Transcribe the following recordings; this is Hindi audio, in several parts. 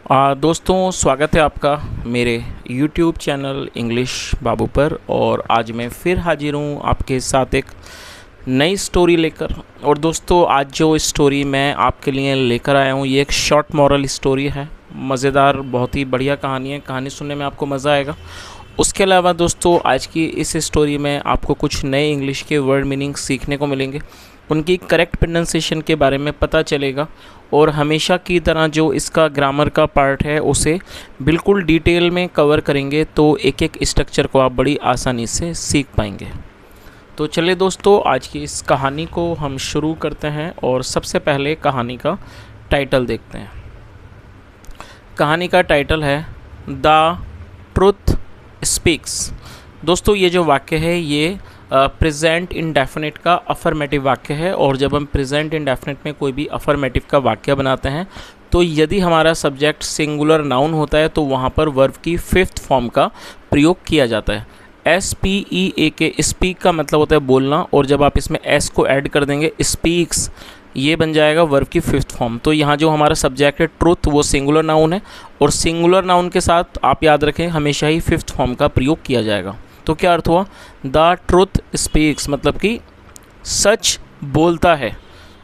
दोस्तों स्वागत है आपका मेरे YouTube चैनल इंग्लिश बाबू पर। और आज मैं फिर हाजिर हूँ आपके साथ एक नई स्टोरी लेकर। और दोस्तों आज जो स्टोरी मैं आपके लिए लेकर आया हूँ ये एक शॉर्ट मॉरल स्टोरी है। मज़ेदार बहुत ही बढ़िया कहानी है, कहानी सुनने में आपको मज़ा आएगा। उसके अलावा दोस्तों आज की इस स्टोरी में आपको कुछ नए इंग्लिश के वर्ड मीनिंग सीखने को मिलेंगे, उनकी करेक्ट प्रोनाउंसिएशन के बारे में पता चलेगा और हमेशा की तरह जो इसका ग्रामर का पार्ट है उसे बिल्कुल डिटेल में कवर करेंगे, तो एक एक स्ट्रक्चर को आप बड़ी आसानी से सीख पाएंगे। तो चलिए दोस्तों आज की इस कहानी को हम शुरू करते हैं और सबसे पहले कहानी का टाइटल देखते हैं। कहानी का टाइटल है द ट्रुथ स्पीक्स। दोस्तों ये जो वाक्य है ये प्रेजेंट इंडेफिनिट का अफर्मेटिव वाक्य है। और जब हम प्रेजेंट इंडेफिनिट में कोई भी अफर्मेटिव का वाक्य बनाते हैं तो यदि हमारा सब्जेक्ट सिंगुलर नाउन होता है तो वहाँ पर वर्ब की फिफ्थ फॉर्म का प्रयोग किया जाता है। SPEAK स्पीक का मतलब होता है बोलना, और जब आप इसमें S को ऐड कर देंगे स्पीक्स ये बन जाएगा वर्ब की फिफ्थ फॉर्म। तो यहाँ जो हमारा सब्जेक्ट है ट्रुथ वो सिंगुलर नाउन है, और सिंगुलर नाउन के साथ आप याद रखें हमेशा ही फिफ्थ फॉर्म का प्रयोग किया जाएगा। तो क्या अर्थ हुआ? द ट्रुथ स्पीक्स मतलब कि सच बोलता है।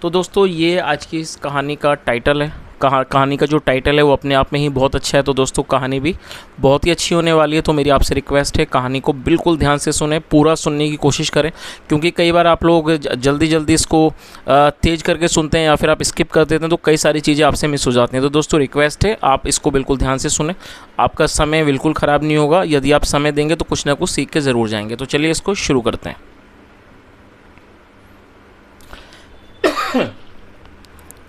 तो दोस्तों ये आज की इस कहानी का टाइटल है। कहानी का जो टाइटल है वो अपने आप में ही बहुत अच्छा है। तो दोस्तों कहानी भी बहुत ही अच्छी होने वाली है। तो मेरी आपसे रिक्वेस्ट है कहानी को बिल्कुल ध्यान से सुने, पूरा सुनने की कोशिश करें, क्योंकि कई बार आप लोग जल्दी जल्दी इसको तेज़ करके सुनते हैं या फिर आप स्किप कर देते हैं तो कई सारी चीज़ें आपसे मिस हो जाती हैं। तो दोस्तों रिक्वेस्ट है आप इसको बिल्कुल ध्यान से सुने, आपका समय बिल्कुल ख़राब नहीं होगा। यदि आप समय देंगे तो कुछ ना कुछ सीख के ज़रूर जाएंगे। तो चलिए इसको शुरू करते हैं।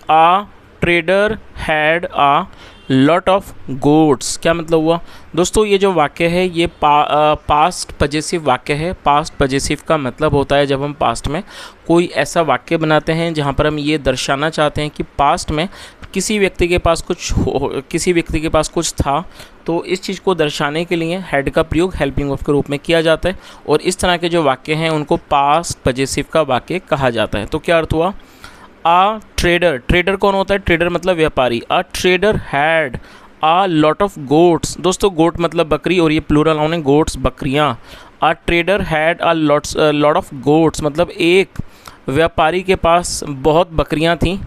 A trader had a lot of goats. क्या मतलब हुआ दोस्तों? ये जो वाक्य है ये पास्ट पजेसिव वाक्य है। पास्ट पजेसिव का मतलब होता है जब हम पास्ट में कोई ऐसा वाक्य बनाते हैं जहाँ पर हम ये दर्शाना चाहते हैं कि पास्ट में किसी व्यक्ति के पास कुछ था, तो इस चीज़ को दर्शाने के लिए हैड का प्रयोग हेल्पिंग वर्ब के रूप में किया जाता है। और इस तरह के जो वाक्य हैं उनको पास्ट पजेसिव का वाक्य कहा जाता है। तो क्या अर्थ हुआ? आ ट्रेडर कौन होता है? ट्रेडर मतलब व्यापारी। A trader had a lot of goats. दोस्तों गोट मतलब बकरी और ये प्लूरल नाउन है, गोट्स बकरियाँ। A trader had a lot of goats मतलब एक व्यापारी के पास बहुत बकरियाँ थीं।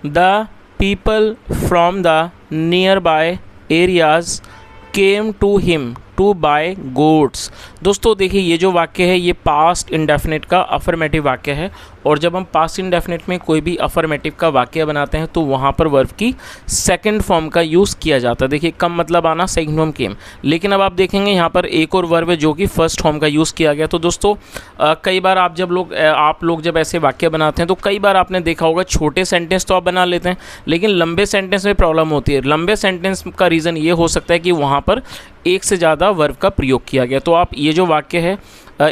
The people from the nearby areas came to him to buy goats. दोस्तों देखिए ये जो वाक्य है ये पास्ट इंडेफिनिट का अफर्मेटिव वाक्य है, और जब हम पास्ट इंडेफिनिट में कोई भी अफर्मेटिव का वाक्य बनाते हैं तो वहाँ पर वर्ब की सेकंड फॉर्म का यूज़ किया जाता है। देखिए कम मतलब आना, सेकंड फॉर्म केम। लेकिन अब आप देखेंगे यहाँ पर एक और वर्ब है जो कि फर्स्ट फॉर्म का यूज़ किया गया। तो दोस्तों कई बार आप लोग जब ऐसे वाक्य बनाते हैं तो कई बार आपने देखा होगा छोटे सेंटेंस तो आप बना लेते हैं लेकिन लंबे सेंटेंस में प्रॉब्लम होती है। लंबे सेंटेंस का रीज़न ये हो सकता है कि वहाँ पर एक से ज़्यादा वर्ब का प्रयोग किया गया। तो आप ये जो वाक्य है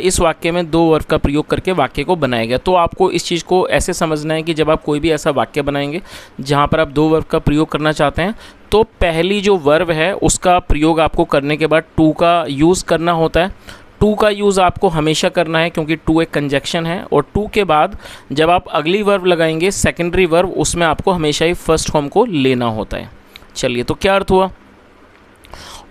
इस वाक्य में दो वर्ब का प्रयोग करके वाक्य को बनाया गया। तो आपको इस चीज़ को ऐसे समझना है कि जब आप कोई भी ऐसा वाक्य बनाएंगे जहाँ पर आप दो वर्ब का प्रयोग करना चाहते हैं तो पहली जो वर्ब है उसका प्रयोग आपको करने के बाद टू का यूज़ करना होता है। टू का यूज़ आपको हमेशा करना है क्योंकि टू एक कंजक्शन है, और टू के बाद जब आप अगली वर्ब लगाएंगे सेकेंडरी वर्ब उसमें आपको हमेशा ही फर्स्ट फॉर्म को लेना होता है। चलिए तो क्या अर्थ हुआ?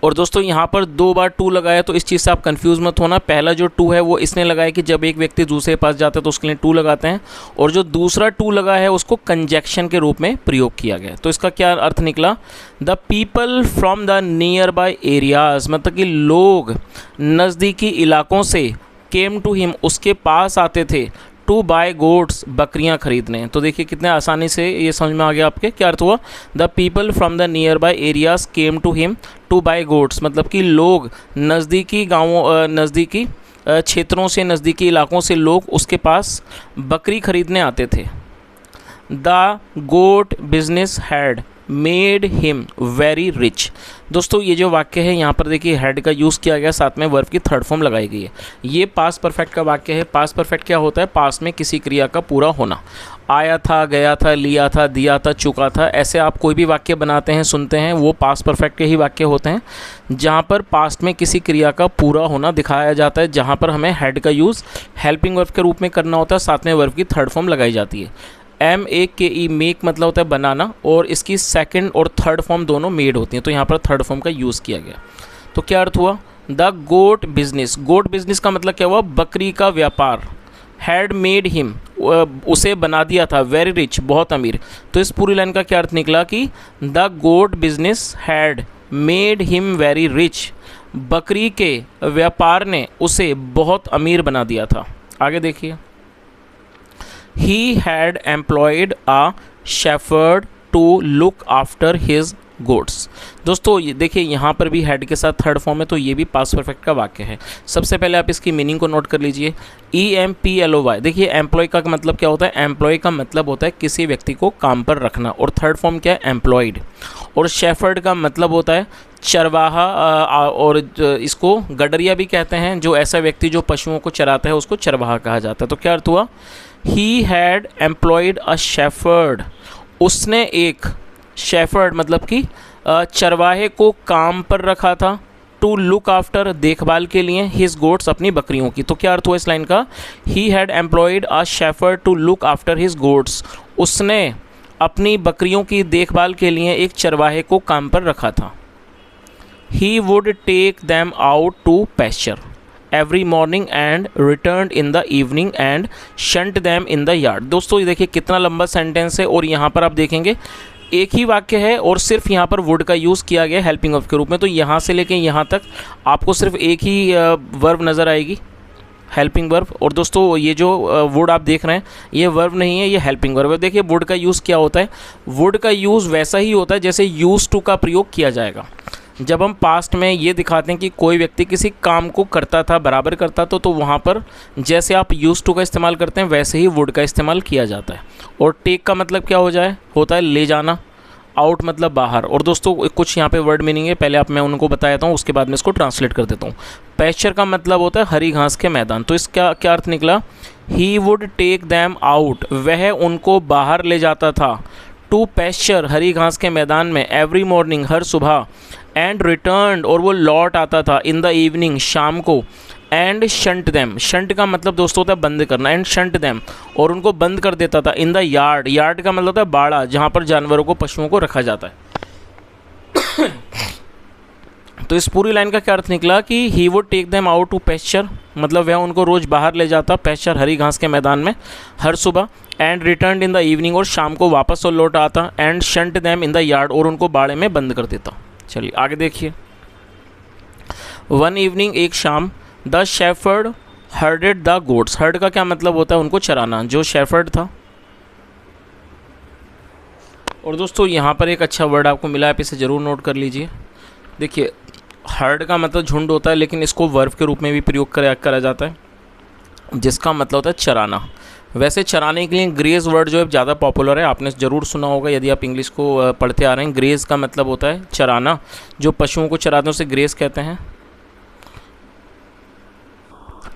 और दोस्तों यहाँ पर दो बार टू लगाया तो इस चीज़ से आप कंफ्यूज मत होना। पहला जो टू है वो इसने लगाया कि जब एक व्यक्ति दूसरे पास जाता है तो उसके लिए टू लगाते हैं, और जो दूसरा टू लगा है उसको कंजक्शन के रूप में प्रयोग किया गया। तो इसका क्या अर्थ निकला? The people from the nearby areas मतलब कि लोग नज़दीकी इलाकों से केम टू हिम उसके पास आते थे टू बाय गोट्स बकरियां खरीदने। तो देखिए कितने आसानी से ये समझ में आ गया आपके। क्या अर्थ हुआ? The people from the nearby areas came to him to buy goats मतलब कि लोग नज़दीकी गाँवों नज़दीकी क्षेत्रों से नज़दीकी इलाकों से लोग उसके पास बकरी खरीदने आते थे। The goat business had made him very rich. दोस्तों ये जो वाक्य है यहाँ पर देखिए हेड का यूज़ किया गया, साथ में वर्ब की थर्ड फॉर्म लगाई गई है। ये पास्ट परफेक्ट का वाक्य है। पास्ट परफेक्ट क्या होता है? पास्ट में किसी क्रिया का पूरा होना। आया था, गया था, लिया था, दिया था, चुका था, ऐसे आप कोई भी वाक्य बनाते हैं सुनते हैं वो पास्ट परफेक्ट के ही वाक्य होते हैं जहाँ पर पास्ट में किसी क्रिया का पूरा होना दिखाया जाता है, जहाँ पर हमें हेड का यूज़ हेल्पिंग वर्ब के रूप में करना होता है, साथ में वर्ब की थर्ड फॉर्म लगाई जाती है। MEAKE मेक मतलब होता है बनाना, और इसकी सेकंड और थर्ड फॉर्म दोनों मेड होती हैं, तो यहाँ पर थर्ड फॉर्म का यूज़ किया गया। तो क्या अर्थ हुआ, the goat business, goat business का मतलब क्या हुआ, बकरी का व्यापार, हैड मेड हिम, उसे बना दिया था, वेरी रिच, बहुत अमीर। तो इस पूरी लाइन का क्या अर्थ निकला कि the goat business had made him very rich, बकरी के व्यापार ने उसे बहुत अमीर बना दिया था। आगे देखिए, he had employed a shepherd to look after his goats. दोस्तों ये देखिए, यहाँ पर भी हेड के साथ थर्ड फॉर्म है, तो ये भी पास्ट परफेक्ट का वाक्य है। सबसे पहले आप इसकी मीनिंग को नोट कर लीजिए, EMPLOY। देखिए एम्प्लॉय का मतलब क्या होता है, एम्प्लॉय का मतलब होता है किसी व्यक्ति को काम पर रखना, और थर्ड फॉर्म क्या है, एम्प्लॉयड। और शेफर्ड का मतलब होता है चरवाहा, और इसको गडरिया भी कहते हैं, जो ऐसा व्यक्ति जो पशुओं को चराता है उसको चरवाहा कहा जाता है। तो क्या अर्थ हुआ, ही हैड एम्प्लॉयड अ शेफर्ड, उसने एक शेफर्ड मतलब कि चरवाहे को काम पर रखा था, टू लुक आफ्टर देखभाल के लिए, हिज गोट्स अपनी बकरियों की। तो क्या अर्थ हुआ इस लाइन का, he had employed a shepherd to look after his goats, उसने अपनी बकरियों की देखभाल के लिए एक चरवाहे को काम पर रखा था। He would take them out to pasture every morning and return in the evening and shunt them in the yard. दोस्तों ये देखिए कितना लंबा सेंटेंस है, और यहाँ पर आप देखेंगे एक ही वाक्य है और सिर्फ यहाँ पर वुड का यूज़ किया गया हेल्पिंग ऑफ के रूप में। तो यहाँ से लेके यहाँ तक आपको सिर्फ एक ही वर्ब नज़र आएगी, हेल्पिंग वर्ब। और दोस्तों ये जो वुड आप देख रहे हैं ये वर्ब नहीं है, ये हेल्पिंग वर्ब है। देखिए वुड का यूज़ क्या होता है, वुड का यूज़ वैसा ही होता है जैसे यूज़ टू का प्रयोग किया जाएगा। जब हम पास्ट में ये दिखाते हैं कि कोई व्यक्ति किसी काम को करता था, बराबर करता था, तो वहाँ पर जैसे आप यूज़ टू का इस्तेमाल करते हैं वैसे ही वुड का इस्तेमाल किया जाता है। और टेक का मतलब क्या होता है ले जाना, आउट मतलब बाहर। और दोस्तों कुछ यहाँ पे वर्ड मीनिंग है, पहले मैं उनको बताता हूँ, उसके बाद मैं इसको ट्रांसलेट कर देता हूँ। पैस्चर का मतलब होता है हरी घास के मैदान। तो इसका क्या अर्थ निकला, he would take them out, वह उनको बाहर ले जाता था, टू पैस्चर हरी घास के मैदान में, एवरी मॉर्निंग हर सुबह, एंड रिटर्न और वो लौट आता था, इन द इवनिंग शाम को, एंड शंट दैम, शंट का मतलब दोस्तों होता है बंद करना, एंड शंट दैम और उनको बंद कर देता था, इन द यार्ड, यार्ड का मतलब होता है बाड़ा, जहाँ पर जानवरों को, पशुओं को रखा जाता है। तो इस पूरी लाइन का क्या अर्थ निकला कि he would take them out to pasture, मतलब वह उनको रोज़ बाहर ले जाता, पैस्चर हरी घास के मैदान में हर सुबह, and return in the evening और शाम को वापस और लौट आता, and shunt them in the yard और उनको बाड़े में बंद कर देता। चलिए आगे देखिए, वन इवनिंग एक शाम, the shepherd herded the goats, herd का क्या मतलब होता है उनको चराना, जो शेफर्ड था। और दोस्तों यहाँ पर एक अच्छा वर्ड आपको मिला है, आप इसे ज़रूर नोट कर लीजिए। देखिए हर्ड का मतलब झुंड होता है, लेकिन इसको वर्ब के रूप में भी प्रयोग करा जाता है, जिसका मतलब होता है चराना। वैसे चराने के लिए ग्रेज वर्ड जो है ज़्यादा पॉपुलर है, आपने ज़रूर सुना होगा यदि आप इंग्लिश को पढ़ते आ रहे हैं। ग्रेज का मतलब होता है चराना, जो पशुओं को चराते हैं उसे ग्रेज कहते हैं,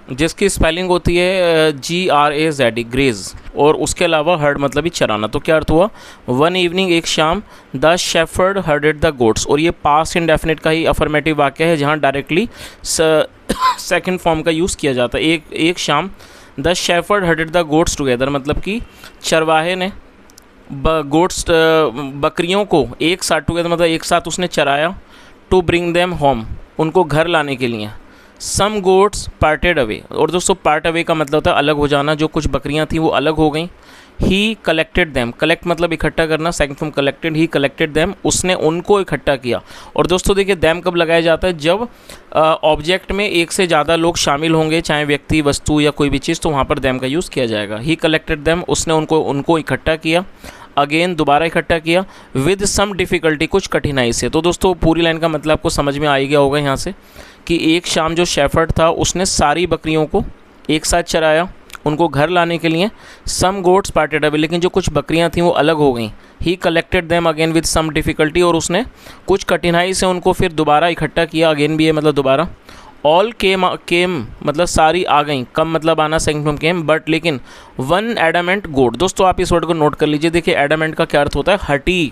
जिसकी स्पेलिंग होती है GRAZ, ग्रेज। और उसके अलावा हर्ड मतलब ही चराना। तो क्या अर्थ हुआ, वन इवनिंग एक शाम, the shepherd herded the goats. और ये पास्ट इंडेफिनिट का ही अफर्मेटिव वाक्य है, जहाँ डायरेक्टली सेकंड फॉर्म का यूज़ किया जाता है। एक शाम, the shepherd herded the goats together, मतलब कि चरवाहे ने गोट्स बकरियों को एक साथ, टुगेदर मतलब एक साथ उसने चराया, टू ब्रिंग देम होम उनको घर लाने के लिए। सम गोट्स पार्टेड अवे, और दोस्तों पार्ट अवे का मतलब होता है अलग हो जाना, जो कुछ बकरियां थीं वो अलग हो गई। ही कलेक्टेड दैम, कलेक्ट मतलब इकट्ठा करना, second from collected, he collected them उसने उनको इकट्ठा किया। और दोस्तों देखिए दैम कब लगाया जाता है, जब ऑब्जेक्ट में एक से ज़्यादा लोग शामिल होंगे, चाहे व्यक्ति, वस्तु या कोई भी चीज़, तो वहाँ पर दैम का यूज़ किया जाएगा। ही कलेक्टेड दैम उसने उनको इकट्ठा किया, अगेन दोबारा इकट्ठा किया, विद सम डिफ़िकल्टी कुछ कठिनाई से। तो दोस्तों पूरी लाइन का मतलब आपको समझ में आ ही गया होगा यहाँ से कि एक शाम जो शेफर्ड था उसने सारी बकरियों को एक साथ चराया उनको घर लाने के लिए। सम गोट्स पार्टेड अवे, लेकिन जो कुछ बकरियां थीं वो अलग हो गईं। He collected them again with some difficulty, और उसने कुछ कठिनाई से उनको फिर दोबारा इकट्ठा किया, अगेन भी है मतलब दोबारा। ऑल केम मतलब सारी आ गई, कम मतलब आना, सेकंड फ्रॉम केम, बट लेकिन वन एडामेंट गोट। दोस्तों आप इस वर्ड को नोट कर लीजिए। देखिए एडामेंट का क्या अर्थ होता है, हटी,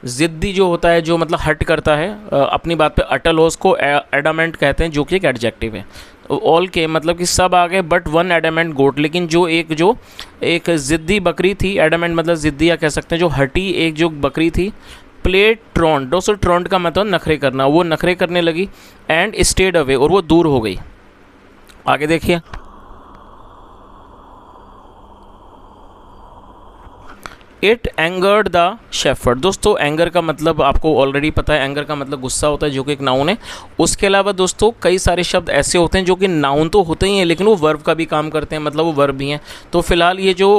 ज़िद्दी जो होता है, जो मतलब हट करता है, अपनी बात पे अटल हो, उसको एडामेंट कहते हैं, जो कि एक एडजेक्टिव है। ऑल के मतलब कि सब आ गए बट वन एडामेंट गोट, लेकिन जो एक ज़िद्दी बकरी थी, एडामेंट मतलब ज़िद्दी या कह सकते हैं जो हटी एक जो बकरी थी, प्लेड ट्रॉन्ट, दोस्तों ट्रॉन्ट का मतलब नखरे करना, वो नखरे करने लगी, एंड स्टेड अवे, और वो दूर हो गई। आगे देखिए, इट एंगर्ड द शेफर्ड। दोस्तों एंगर का मतलब आपको ऑलरेडी पता है, एंगर का मतलब गुस्सा होता है जो कि एक नाउन है। उसके अलावा दोस्तों कई सारे शब्द ऐसे होते हैं जो कि नाउन तो होते ही हैं लेकिन वो वर्ब का भी काम करते हैं, मतलब वो वर्ब भी हैं। तो फिलहाल ये जो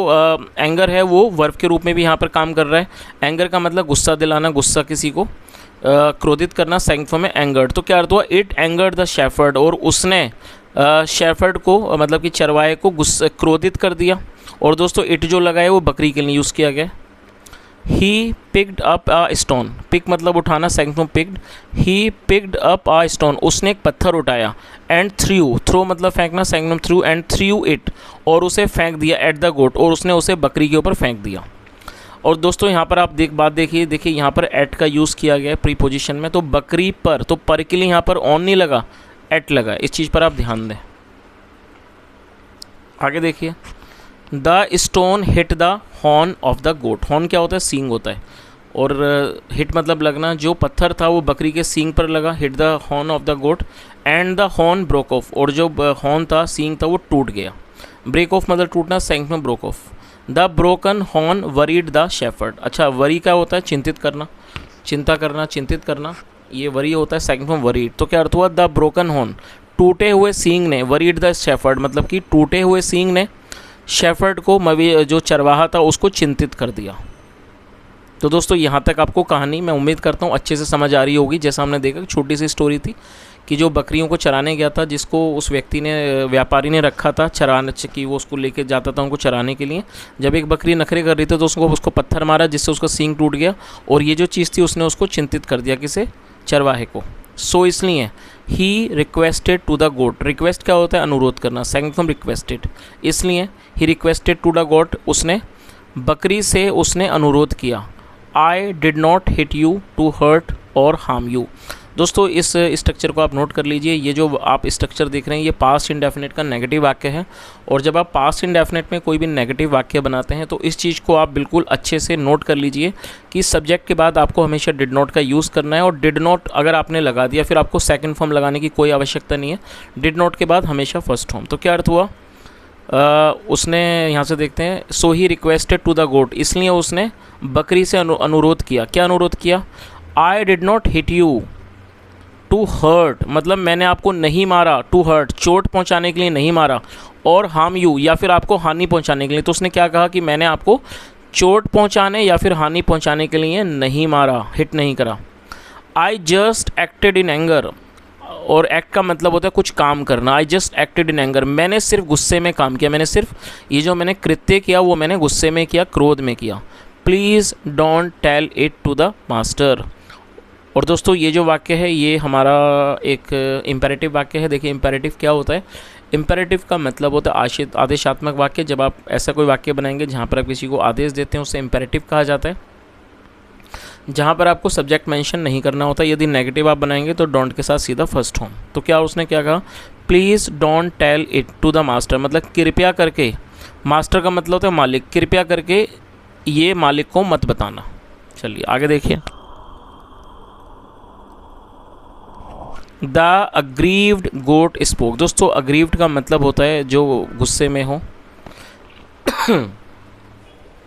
एंगर है वो वर्ब के रूप में भी यहाँ पर काम कर रहा है। एंगर का मतलब गुस्सा दिलाना, गुस्सा किसी को क्रोधित करना, सेकंड फॉर्म में एंगर्ड। तो क्या अर्थ हुआ, इट एंगर्ड द शेफर्ड, और उसने शेफर्ड को मतलब कि चरवाहे को गुस्सा क्रोधित कर दिया। और दोस्तों इट जो लगा है वो बकरी के लिए यूज़ किया गया। He picked up a stone, pick मतलब उठाना, second from picked. He picked up a stone, उसने एक पत्थर उठाया। एंड थ्रू, थ्रो मतलब फेंकना, second from threw, and threw it, और उसे फेंक दिया, एट द गोट, और उसने उसे बकरी के ऊपर फेंक दिया। और दोस्तों यहाँ पर आप बात देखिए यहाँ पर एट का यूज़ किया गया है प्रीपोजिशन में। तो बकरी पर, तो पर के लिए यहाँ पर ऑन नहीं लगा, एट लगा, इस चीज़ पर आप ध्यान दें। आगे देखिए, the stone hit the horn of the goat. Horn क्या होता है, सींग होता है, और हिट मतलब लगना। जो पत्थर था वो बकरी के सींग पर लगा, hit the horn of the goat, and the horn broke off, और जो हॉर्न था, सींग था, वो टूट गया। ब्रेक ऑफ मतलब टूटना, सेकंड में broke of. The broken horn worried the shepherd. अच्छा, वरी क्या होता है, चिंतित करना, चिंता करना, चिंतित करना, ये वरी होता है, सेकंड में वरीड। तो क्या अर्थ हुआ, द ब्रोकन हॉर्न, टूटे हुए सींग ने, वरीड द शेफर्ड मतलब कि टूटे हुए सींग ने शेफर्ड को, जो चरवाहा था, उसको चिंतित कर दिया। तो दोस्तों यहाँ तक आपको कहानी मैं उम्मीद करता हूँ अच्छे से समझ आ रही होगी। जैसा हमने देखा, छोटी सी स्टोरी थी कि जो बकरियों को चराने गया था, जिसको उस व्यक्ति ने, व्यापारी ने रखा था चराने कि वो उसको लेके जाता था उनको चराने के लिए। जब एक बकरी नखरे कर रही थी तो उसको पत्थर मारा जिससे उसका सींग टूट गया, और ये जो चीज़ थी उसने उसको चिंतित कर दिया, किसे, चरवाहे को। सो इसलिए he requested to the goat, request क्या होता है, अनुरोध करना, सेकंड फ्रॉम रिक्वेस्टेड। इसलिए he requested to the goat, उसने बकरी से उसने अनुरोध किया। I did not hit you to hurt or harm you. दोस्तों इस स्ट्रक्चर को आप नोट कर लीजिए। ये जो आप स्ट्रक्चर देख रहे हैं ये पास्ट इंडेफिनिट का नेगेटिव वाक्य है, और जब आप पास्ट इंडेफिनिट में कोई भी नेगेटिव वाक्य बनाते हैं तो इस चीज़ को आप बिल्कुल अच्छे से नोट कर लीजिए कि सब्जेक्ट के बाद आपको हमेशा डिड नॉट का यूज़ करना है, और डिड नॉट अगर आपने लगा दिया फिर आपको सेकंड फॉर्म लगाने की कोई आवश्यकता नहीं है। डिड नॉट के बाद हमेशा फर्स्ट फॉर्म। तो क्या अर्थ हुआ, उसने, यहाँ से देखते हैं, so he requested to the goat, इसलिए उसने बकरी से अनुरोध किया। क्या अनुरोध किया, I did not hit you to hurt मतलब मैंने आपको नहीं मारा, टू हर्ट चोट पहुंचाने के लिए नहीं मारा, और हार्म यू या फिर आपको हानि पहुंचाने के लिए। तो उसने क्या कहा कि मैंने आपको चोट पहुंचाने या फिर हानि पहुंचाने के लिए नहीं मारा, हिट नहीं करा। I just acted in anger, और एक्ट का मतलब होता है कुछ काम करना। I just acted in anger, मैंने सिर्फ गुस्से में काम किया, मैंने सिर्फ ये जो मैंने कृत्य किया वो मैंने गुस्से में किया, क्रोध में किया। Please don't tell it to the master. और दोस्तों ये जो वाक्य है ये हमारा एक इम्पेरेटिव वाक्य है। देखिए इम्पेरेटिव क्या होता है, इम्पेरेटिव का मतलब होता है आदेशात्मक वाक्य। जब आप ऐसा कोई वाक्य बनाएंगे जहाँ पर आप किसी को आदेश देते हैं उसे इम्पेरेटिव कहा जाता है, जहाँ पर आपको सब्जेक्ट मेंशन नहीं करना होता। यदि नेगेटिव आप बनाएंगे तो डोंट के साथ सीधा फर्स्ट होम। तो क्या उसने क्या कहा, please don't tell it to the master मतलब कृपया करके, मास्टर का मतलब होता है मालिक, कृपया करके ये मालिक को मत बताना। चलिए आगे देखिए, द अग्रीव्ड गोट स्पोक। दोस्तों अग्रीव्ड का मतलब होता है जो गुस्से में हो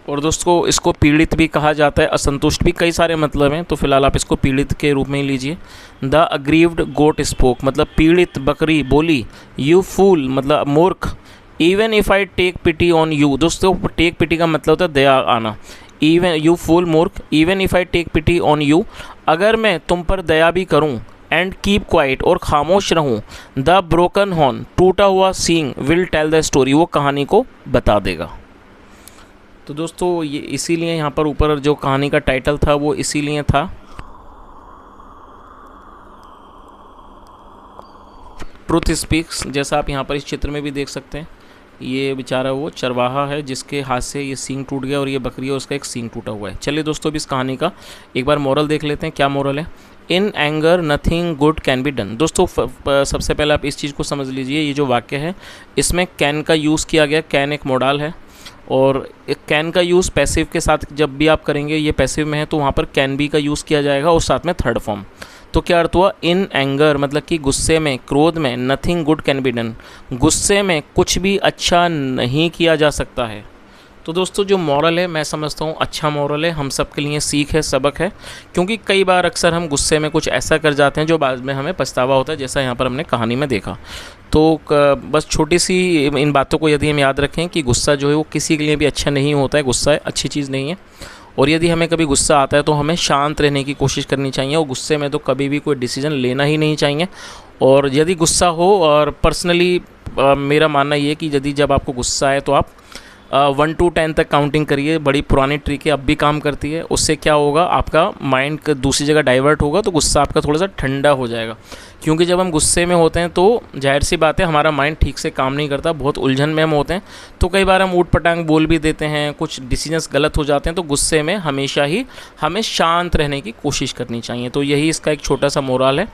और दोस्तों इसको पीड़ित भी कहा जाता है, असंतुष्ट भी, कई सारे मतलब हैं। तो फिलहाल आप इसको पीड़ित के रूप में ही लीजिए। द अग्रीव्ड गोट स्पोक मतलब पीड़ित बकरी बोली। यू फूल मतलब मूर्ख। Even if I take pity on you. दोस्तों टेक पिटी का मतलब होता है दया आना। इवन यू फूल मूर्ख, even if I take pity on you, अगर मैं तुम पर दया भी करूं, एंड कीप क्वाइट और खामोश रहूं, द ब्रोकन हॉर्न टूटा हुआ सींग विल टेल द स्टोरी, वो कहानी को बता देगा। तो दोस्तों ये इसीलिए यहाँ पर ऊपर जो कहानी का टाइटल था वो इसीलिए था ट्रुथ स्पीक्स, जैसा आप यहाँ पर इस चित्र में भी देख सकते हैं। ये बेचारा वो चरवाहा है जिसके हाथ से ये सींग टूट गया और ये बकरी है उसका एक सींग टूटा हुआ है। चलिए दोस्तों, अभी इस कहानी का एक बार मोरल देख लेते हैं। क्या मोरल है? In anger nothing good can be done. दोस्तों सबसे पहले आप इस चीज़ को समझ लीजिए, ये जो वाक्य है इसमें कैन का यूज़ किया गया। कैन एक मोडाल है और एक कैन का यूज़ पैसिव के साथ जब भी आप करेंगे, ये पैसिव में है तो वहाँ पर कैन बी का यूज़ किया जाएगा और साथ में थर्ड फॉर्म। तो क्या अर्थ हुआ? इन एंगर मतलब कि गुस्से में, क्रोध में, nothing good can be done, गुस्से में कुछ भी अच्छा नहीं किया जा सकता है। तो दोस्तों जो मॉरल है मैं समझता हूँ अच्छा मॉरल है, हम सब के लिए सीख है, सबक है, क्योंकि कई बार अक्सर हम गुस्से में कुछ ऐसा कर जाते हैं जो बाद में हमें पछतावा होता है, जैसा यहाँ पर हमने कहानी में देखा। तो बस छोटी सी इन बातों को यदि हम याद रखें कि गुस्सा जो है वो किसी के लिए भी अच्छा नहीं होता है, गुस्सा अच्छी चीज़ नहीं है। और यदि हमें कभी गुस्सा आता है तो हमें शांत रहने की कोशिश करनी चाहिए और गुस्से में तो कभी भी कोई डिसीजन लेना ही नहीं चाहिए। और यदि गुस्सा हो, और पर्सनली मेरा मानना ये है कि यदि जब आपको गुस्सा है तो आप 1 to 10 तक काउंटिंग करिए। बड़ी पुरानी ट्रिक है, अब भी काम करती है। उससे क्या होगा, आपका माइंड दूसरी जगह डाइवर्ट होगा तो गुस्सा आपका थोड़ा सा ठंडा हो जाएगा। क्योंकि जब हम गुस्से में होते हैं तो जाहिर सी बात है हमारा माइंड ठीक से काम नहीं करता, बहुत उलझन में हम होते हैं। तो कई बार हम ऊट पटांग बोल भी देते हैं, कुछ डिसीजंस गलत हो जाते हैं। तो गुस्से में हमेशा ही हमें शांत रहने की कोशिश करनी चाहिए। तो यही इसका एक छोटा सा मोरल है।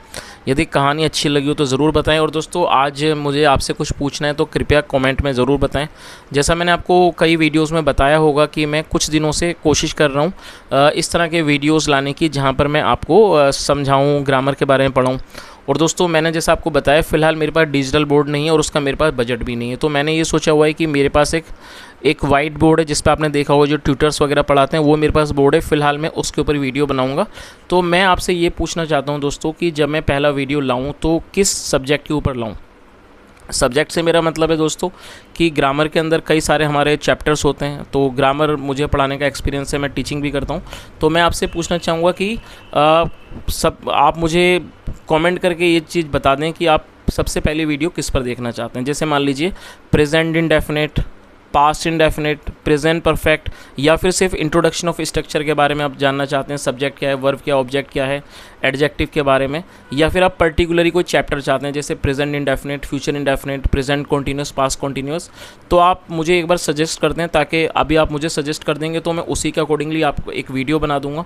यदि कहानी अच्छी लगी हो तो ज़रूर बताएं। और दोस्तों आज मुझे आपसे कुछ पूछना है तो कृपया कमेंट में ज़रूर बताएं। जैसा मैंने आपको कई वीडियोस में बताया होगा कि मैं कुछ दिनों से कोशिश कर रहा हूँ इस तरह के वीडियोस लाने की, जहाँ पर मैं आपको समझाऊँ, ग्रामर के बारे में पढ़ाऊँ। और दोस्तों मैंने जैसा आपको बताया, फ़िलहाल मेरे पास डिजिटल बोर्ड नहीं है और उसका मेरे पास बजट भी नहीं है। तो मैंने ये सोचा हुआ है कि मेरे पास एक वाइट बोर्ड है जिस पे आपने देखा होगा जो ट्यूटर्स वगैरह पढ़ाते हैं, वो मेरे पास बोर्ड है। फ़िलहाल मैं उसके ऊपर वीडियो बनाऊंगा। तो मैं आपसे ये पूछना चाहता हूँ दोस्तों कि जब मैं पहला वीडियो लाऊँ तो किस सब्जेक्ट के ऊपर लाऊँ। सब्जेक्ट से मेरा मतलब है दोस्तों कि ग्रामर के अंदर कई सारे हमारे चैप्टर्स होते हैं। तो ग्रामर मुझे पढ़ाने का एक्सपीरियंस है, मैं टीचिंग भी करता हूँ। तो मैं आपसे पूछना चाहूँगा कि आप मुझे कमेंट करके ये चीज़ बता दें कि आप सबसे पहले वीडियो किस पर देखना चाहते हैं। जैसे मान लीजिए present indefinite, past indefinite, present perfect, या फिर सिर्फ इंट्रोडक्शन ऑफ स्ट्रक्चर के बारे में आप जानना चाहते हैं, सब्जेक्ट क्या है, वर्ब क्या, ऑब्जेक्ट क्या है, एडजेक्टिव के बारे में, या फिर आप पर्टिकुलरली कोई चैप्टर चाहते हैं जैसे present indefinite, future indefinite, present continuous, past continuous. तो आप मुझे एक बार सजेस्ट कर दें, ताकि अभी आप मुझे सजेस्ट कर देंगे तो मैं उसी के अकॉर्डिंगली आपको एक वीडियो बना दूंगा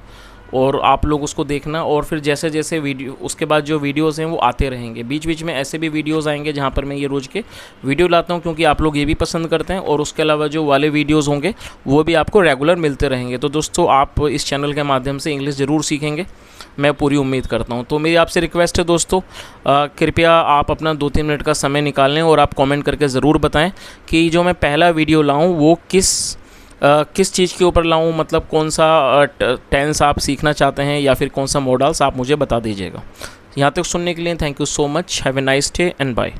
और आप लोग उसको देखना। और फिर जैसे जैसे वीडियो, उसके बाद जो वीडियोज़ हैं वो आते रहेंगे। बीच बीच में ऐसे भी वीडियोज़ आएंगे जहाँ पर मैं ये रोज़ के वीडियो लाता हूँ, क्योंकि आप लोग ये भी पसंद करते हैं। और उसके अलावा जो वाले वीडियोज़ होंगे वो भी आपको रेगुलर मिलते रहेंगे। तो दोस्तों आप इस चैनल के माध्यम से इंग्लिश ज़रूर सीखेंगे, मैं पूरी उम्मीद करता हूँ। तो मेरी आपसे रिक्वेस्ट है दोस्तों, कृपया आप अपना 2-3 मिनट का समय निकाल लें और आप कमेंट करके ज़रूर बताएं कि जो मैं पहला वीडियो लाऊं वो किस चीज़ के ऊपर लाऊं, मतलब कौन सा टेंस आप सीखना चाहते हैं या फिर कौन सा मॉडल्स, आप मुझे बता दीजिएगा। यहाँ तक सुनने के लिए thank you so much. Have a nice day and bye.